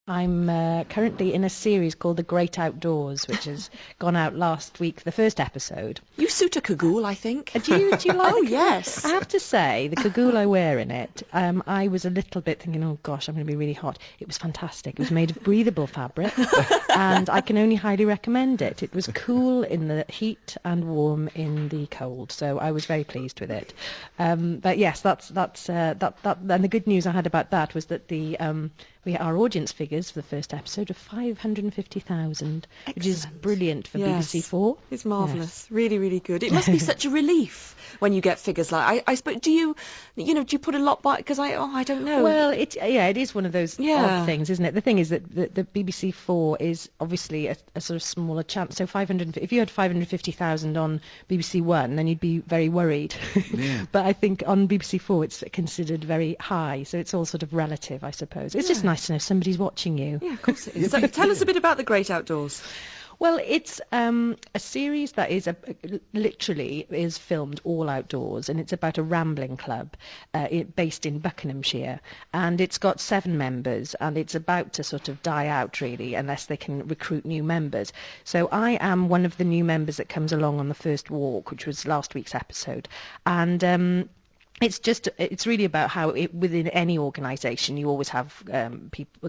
I'm currently in a series called The Great Outdoors, which has gone out last week, the first episode. You suit a cagoule, I think. Do you like Oh, the cagoule? yes. I have to say, the cagoule I wear in it, I was a little bit thinking, oh gosh, I'm going to be really hot. It was fantastic. It was made of breathable fabric, and I can only highly recommend it. It was cool in the heat and warm in the cold, so I was very pleased with it. But yes, that's and the good news I had about that was that our audience figures for the first episode are 550,000, which is brilliant for BBC Four. It's marvellous. Yes. Really, really good. It must be such a relief when you get figures like I suppose. Do you put a lot by? Because I don't know. Well, it is one of those odd things, isn't it? The thing is that the BBC Four is obviously a sort of smaller chance. So if you had 550,000 on BBC One, then you'd be very worried. Yeah. But I think on BBC Four it's considered very high, so it's all sort of relative, I suppose. It's just nice to know somebody's watching you. Yeah, of course it is. So tell us a bit about The Great Outdoors. Well, it's a series that is literally is filmed all outdoors, and it's about a rambling club based in Buckinghamshire, and it's got 7 members, and it's about to sort of die out really unless they can recruit new members. So I am one of the new members that comes along on the first walk, which was last week's episode, and it's really about how within any organisation you always have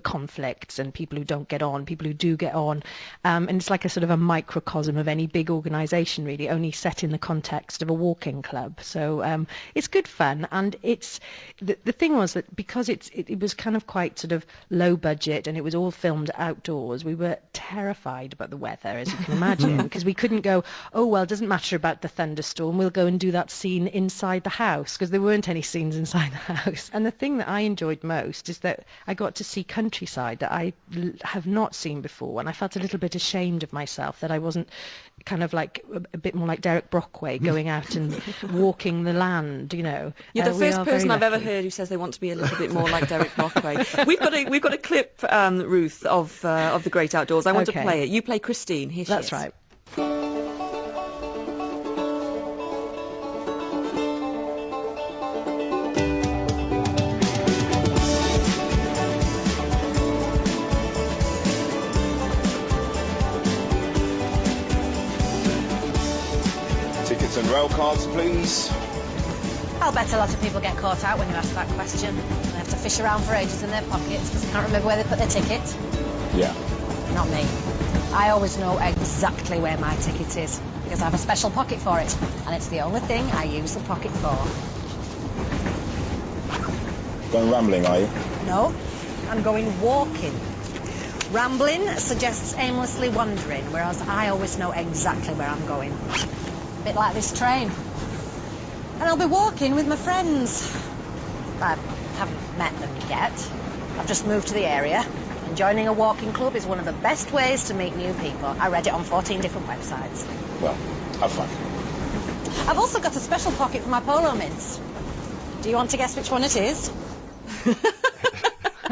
conflicts and people who don't get on, people who do get on, and it's like a sort of a microcosm of any big organisation really, only set in the context of a walking club. So it's good fun, and it's the thing was that because it was kind of quite sort of low budget and it was all filmed outdoors, we were terrified about the weather, as you can imagine, because we couldn't go, oh well, it doesn't matter about the thunderstorm, we'll go and do that scene inside the house, because there weren't any scenes inside the house. And the thing that I enjoyed most is that I got to see countryside that I have not seen before, and I felt a little bit ashamed of myself that I wasn't kind of like a bit more like Derek Brockway going out and walking the land, you know. You're the first person I've ever heard who says they want to be a little bit more like Derek Brockway. We've got a clip, Ruth, of The Great Outdoors. I want to play it. You play Christine. Here she is. That's right. Tickets and rail cards, please. I'll bet a lot of people get caught out when you ask that question. They have to fish around for ages in their pockets because they can't remember where they put their ticket. Yeah. Not me. I always know exactly where my ticket is because I have a special pocket for it, and it's the only thing I use the pocket for. Going rambling, are you? No, I'm going walking. Rambling suggests aimlessly wandering, whereas I always know exactly where I'm going. A bit like this train. And I'll be walking with my friends. I haven't met them yet. I've just moved to the area, and joining a walking club is one of the best ways to meet new people. I read it on 14 different websites. Well, have fun. I've also got a special pocket for my polo mints. Do you want to guess which one it is?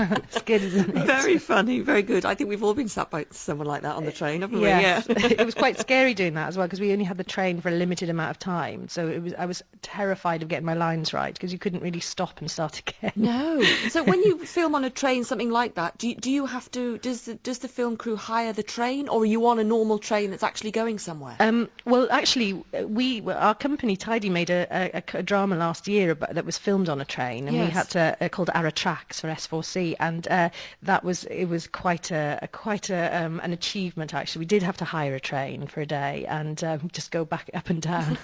It's good, isn't it? Very funny, very good. I think we've all been sat by someone like that on the train, haven't we? Yeah. It was quite scary doing that as well, because we only had the train for a limited amount of time. So I was terrified of getting my lines right, because you couldn't really stop and start again. No. So when you film on a train, something like that, do you have to? Does the film crew hire the train, or are you on a normal train that's actually going somewhere? Well, actually, our company Tidy made a drama last year that was filmed on a train, and we had to called Ara Tracks for S4C, and it was quite an achievement actually. We did have to hire a train for a day and just go back up and down.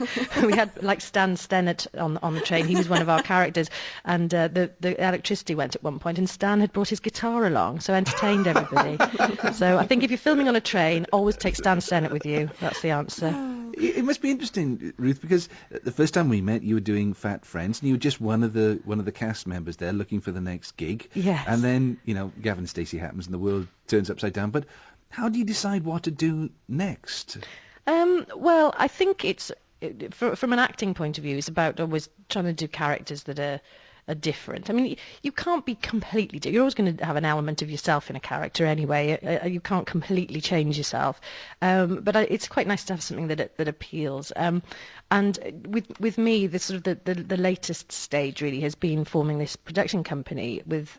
We had like Stan Stennett on the train. He was one of our characters, and the electricity went at one point, and Stan had brought his guitar along, so entertained everybody. So I think if you're filming on a train, always take Stan Stennett with you. That's the answer. It must be interesting, Ruth, because the first time we met, you were doing Fat Friends, and you were just one of the cast members there, looking for the next gig. Yes. And then Gavin and Stacey happens, and the world turns upside down. But how do you decide what to do next? Well, I think from an acting point of view, it's about always trying to do characters that are are different. I mean, you can't be completely you're always going to have an element of yourself in a character anyway. You can't completely change yourself, but it's quite nice to have something that appeals. And with me, the sort of the latest stage really has been forming this production company with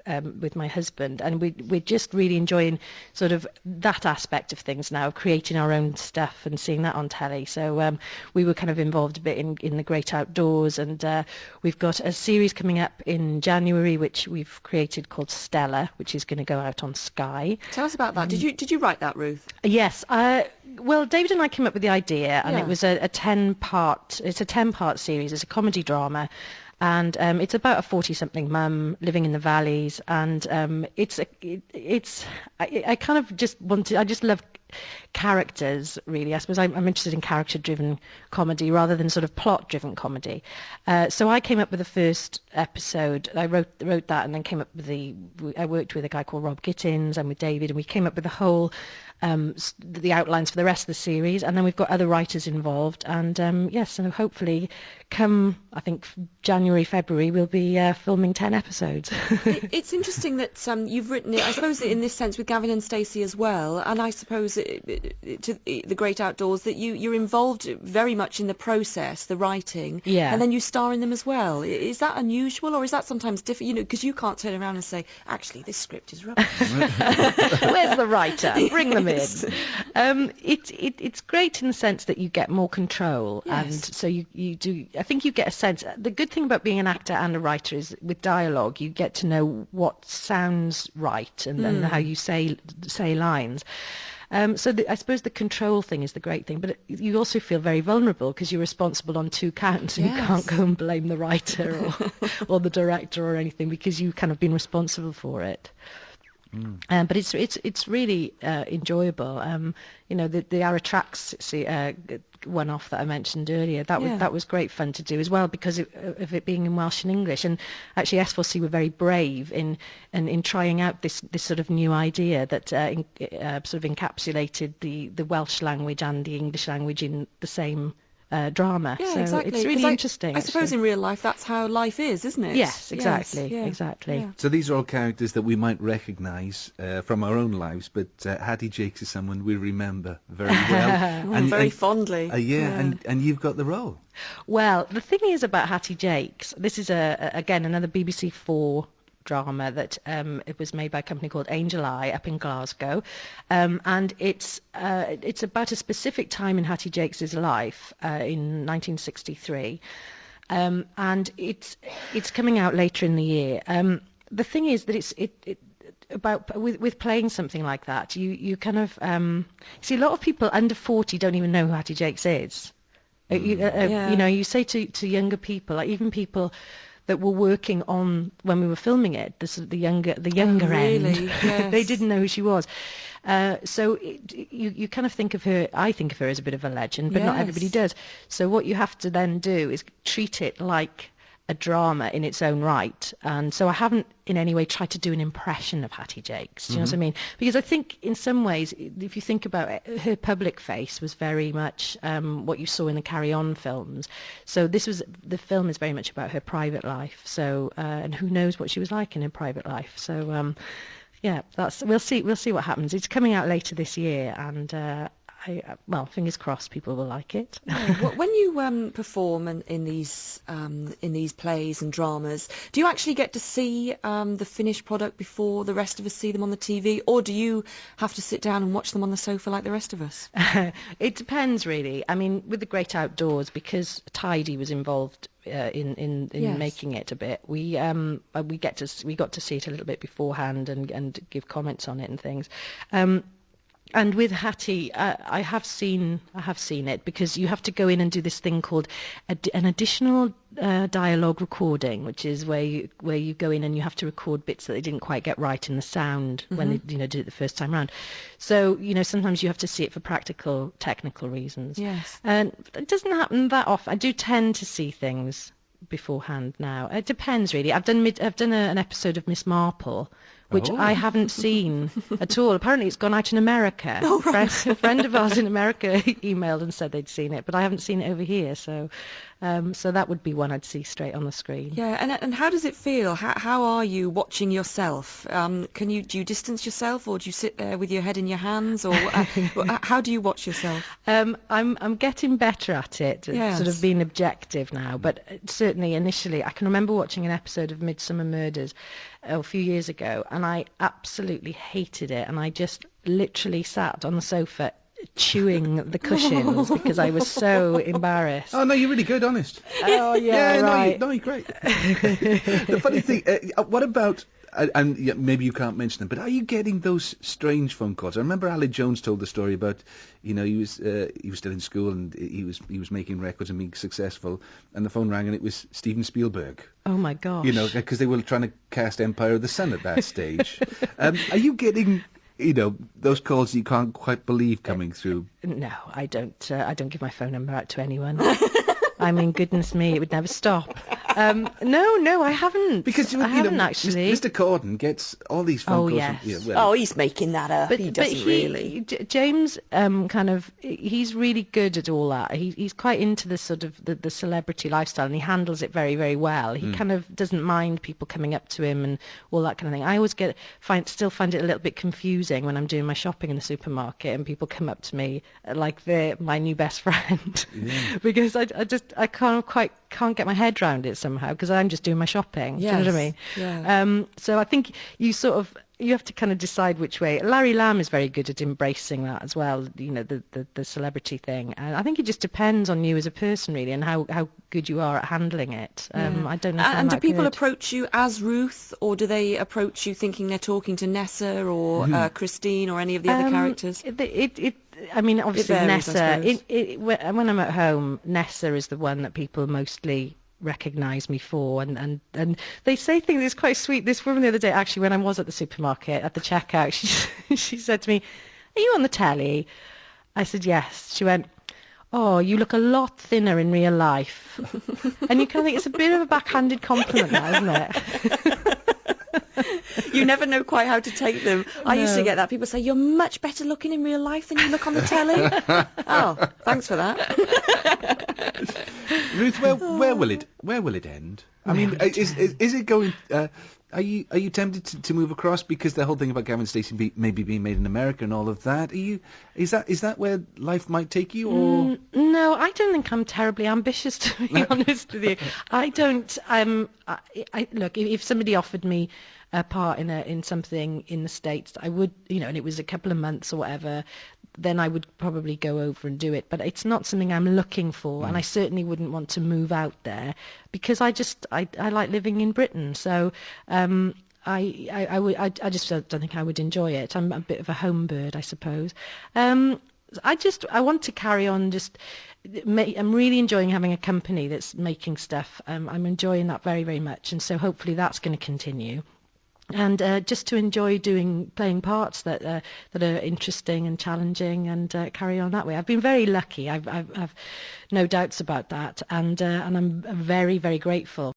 my husband, and we're just really enjoying sort of that aspect of things now, of creating our own stuff and seeing that on telly. So we were kind of involved a bit in the great outdoors, and we've got a series coming up in January which we've created called Stella, which is going to go out on Sky. Tell us about that. Did you write that, Ruth? Yes. Well, David and I came up with the idea, and it was a 10-part. It's a 10-part series. It's a comedy drama, and it's about a 40-something mum living in the valleys, and I kind of just wanted. I just love characters, really. I suppose I'm interested in character-driven comedy rather than sort of plot-driven comedy. So I came up with the first episode. I wrote that, and then came up with I worked with a guy called Rob Gittins and with David, and we came up with the whole the outlines for the rest of the series, and then we've got other writers involved, and yes, so hopefully come, I think, January, February, we'll be filming 10 episodes. It's interesting that you've written it, I suppose, in this sense with Gavin and Stacey as well, and I suppose to the Great Outdoors, that you're involved very much in the process, the writing, and then you star in them as well. Is that unusual, or is that sometimes different? You know, because you can't turn around and say, actually, this script is rubbish. Where's the writer? Bring them in. It's great in the sense that you get more control, and so you do. I think you get a sense. The good thing about being an actor and a writer is with dialogue, you get to know what sounds right and how you say lines. So I suppose the control thing is the great thing, but you also feel very vulnerable because you're responsible on 2 counts, and you can't go and blame the writer or the director or anything, because you've kind of been responsible for it. But it's really enjoyable. You know, the Aratrax one-off that I mentioned earlier, that was great fun to do as well, because of it being in Welsh and English. And actually S4C were very brave in trying out this sort of new idea that sort of encapsulated the Welsh language and the English language in the same drama. Yeah, so exactly. It's really interesting. I suppose in real life that's how life is, isn't it? Yes, exactly. Exactly. Yeah. So these are all characters that we might recognise from our own lives, but Hattie Jakes is someone we remember very well. and very fondly. And you've got the role. Well, the thing is about Hattie Jakes, this is again another BBC 4 drama that it was made by a company called Angel Eye up in Glasgow, and it's about a specific time in Hattie Jakes' life in 1963, and it's coming out later in the year. The thing is that it's about with playing something like that, you kind of see a lot of people under 40 don't even know who Hattie Jakes is. You know, you say to younger people, like even people that were working on when we were filming it, the younger end, yes. They didn't know who she was. So you kind of think of her, I think of her as a bit of a legend, but not everybody does. So what you have to then do is treat it like a drama in its own right. And so I haven't in any way tried to do an impression of Hattie Jakes. Do you know what I mean? Because I think in some ways, if you think about it, her public face was very much what you saw in the Carry On films. So the film is very much about her private life. So and who knows what she was like in her private life. So yeah, we'll see what happens. It's coming out later this year, and well, fingers crossed people will like it. When you perform in these plays and dramas, do you actually get to see the finished product before the rest of us see them on the TV, or do you have to sit down and watch them on the sofa like the rest of us? It depends, really. I mean, with the Great Outdoors, because Tidy was involved in making it a bit, we got to see it a little bit beforehand and give comments on it and things. And with Hattie, I have seen it, because you have to go in and do this thing called an additional dialogue recording, which is where you go in and you have to record bits that they didn't quite get right in the sound when they did it the first time round. So sometimes you have to see it for practical, technical reasons. Yes. And it doesn't happen that often. I do tend to see things beforehand now. It depends, really. I've done an episode of Miss Marple, which Oh. I haven't seen at all. Apparently it's gone out in America. A friend of ours in America emailed and said they'd seen it, but I haven't seen it over here. So that would be one I'd see straight on the screen. Yeah, and how does it feel? How are you watching yourself? Do you distance yourself, or do you sit there with your head in your hands, or how do you watch yourself? I'm getting better at it, Yes. sort of being objective now. But certainly initially, I can remember watching an episode of Midsummer Murders a few years ago, and I absolutely hated it, and I just literally sat on the sofa chewing the cushions because I was so embarrassed. Oh no, you're really good, honest. Oh yeah, right. No, you're great. The funny thing, what about? And yeah, maybe you can't mention them, but are you getting those strange phone calls? I remember Ali Jones told the story about, he was still in school and he was making records and being successful, and the phone rang and it was Steven Spielberg. Oh my gosh. Because they were trying to cast Empire of the Sun at that stage. Are you getting, those calls you can't quite believe coming through? No, I don't give my phone number out to anyone. I mean, goodness me, it would never stop. No, I haven't. Because I haven't actually. Mr. Corden gets all these phone calls. Yes. Oh, he's making that up. He doesn't really. James, he's really good at all that. He's quite into the sort of the celebrity lifestyle, and he handles it very, very well. He kind of doesn't mind people coming up to him and all that kind of thing. I always still find it a little bit confusing when I'm doing my shopping in the supermarket and people come up to me like they're my new best friend, because I can't get my head around it somehow, because I'm just doing my shopping. Yes. Do you know what I mean? Yeah. So I think you have to kind of decide which way. Larry Lamb is very good at embracing that as well, the celebrity thing. And I think it just depends on you as a person, really, and how good you are at handling it. I don't know if I'm And do that people good. approach you as Ruth, or do they approach you thinking they're talking to Nessa or Christine or any of the other characters? I mean, obviously varies, I Nessa. suppose. When I'm at home, Nessa is the one that people mostly recognise me for, and they say things. It's quite sweet. This woman the other day, actually, when I was at the supermarket at the checkout, she said to me, "Are you on the telly?" I said yes. She went, "Oh, you look a lot thinner in real life." And you kind of think it's a bit of a backhanded compliment, now, isn't it? You never know quite how to take them. I used to No. get that. People say, "You're much better looking in real life than you look on the telly." Oh, thanks for that. Ruth, where will it end? I mean, is it going? Are you tempted to move across, because the whole thing about Gavin Stacey maybe being made in America and all of that? Is that where life might take you, or? No, I don't think I'm terribly ambitious, to be honest with you. I don't. Look, if somebody offered me a part in something in the States, I would, and it was a couple of months or whatever, then I would probably go over and do it. But it's not something I'm looking for, and I certainly wouldn't want to move out there, because I like living in Britain. So I just don't think I would enjoy it. I'm a bit of a home bird, I suppose. I want to carry on. I'm really enjoying having a company that's making stuff. I'm enjoying that very, very much, and so hopefully that's going to continue. And just to enjoy playing parts that are interesting and challenging, and carry on that way. I've been very lucky. I've no doubts about that, and I'm very, very grateful.